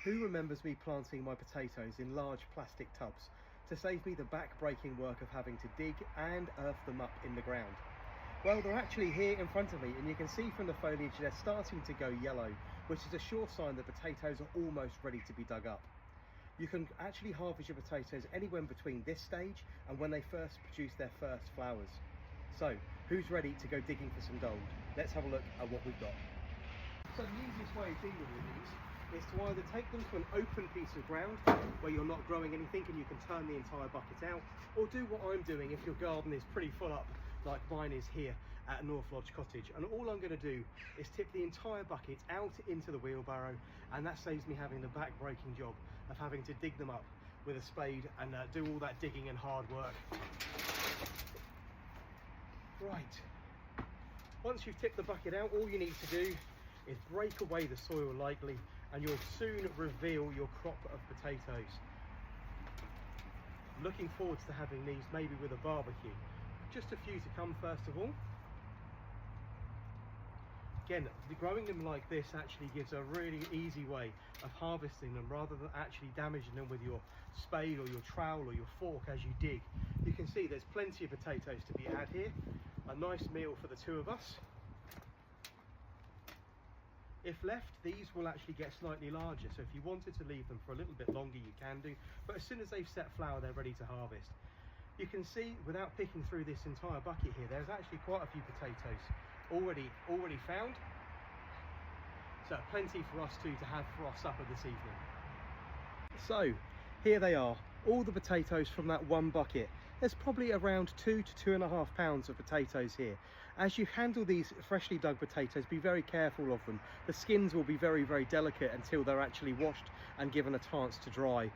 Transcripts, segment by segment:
Who remembers me planting my potatoes in large plastic tubs to save me the back-breaking work of having to dig and earth them up in the ground? Well, they're actually here in front of me, and you can see from the foliage they're starting to go yellow, which is a sure sign that potatoes are almost ready to be dug up. You can actually harvest your potatoes anywhere between this stage and when they first produce their first flowers. So, who's ready to go digging for some gold? Let's have a look at what we've got. So the easiest way of dealing with these is to either take them to an open piece of ground where you're not growing anything and you can turn the entire bucket out, or do what I'm doing if your garden is pretty full up like mine is here at North Lodge Cottage. And all I'm going to do is tip the entire bucket out into the wheelbarrow, and that saves me having the back-breaking job of having to dig them up with a spade and do all that digging and hard work. Right, once you've tipped the bucket out, all you need to do is break away the soil lightly, and you'll soon reveal your crop of potatoes. I'm looking forward to having these maybe with a barbecue. Just a few to come first of all. Again, growing them like this actually gives a really easy way of harvesting them rather than actually damaging them with your spade or your trowel or your fork as you dig. You can see there's plenty of potatoes to be had here. A nice meal for the two of us. If left, these will actually get slightly larger, so if you wanted to leave them for a little bit longer, you can do, but as soon as they've set flower, they're ready to harvest. You can see, without picking through this entire bucket here, there's actually quite a few potatoes already found, so plenty for us two to have for our supper this evening. So here they are, all the potatoes from that one bucket. There's probably around 2 to 2.5 pounds of potatoes here. As you handle these freshly dug potatoes, be very careful of them. The skins will be very delicate until they're actually washed and given a chance to dry.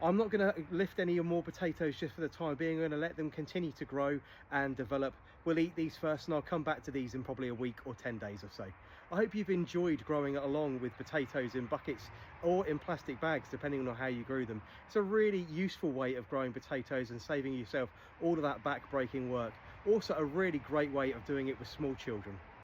I'm not going to lift any more potatoes just for the time being. I'm going to let them continue to grow and develop. We'll eat these first and I'll come back to these in probably a week or 10 days or so. I hope you've enjoyed growing along with potatoes in buckets or in plastic bags, depending on how you grew them. It's a really useful way of growing potatoes and saving yourself all of that back-breaking work. Also a really great way of doing it with small children.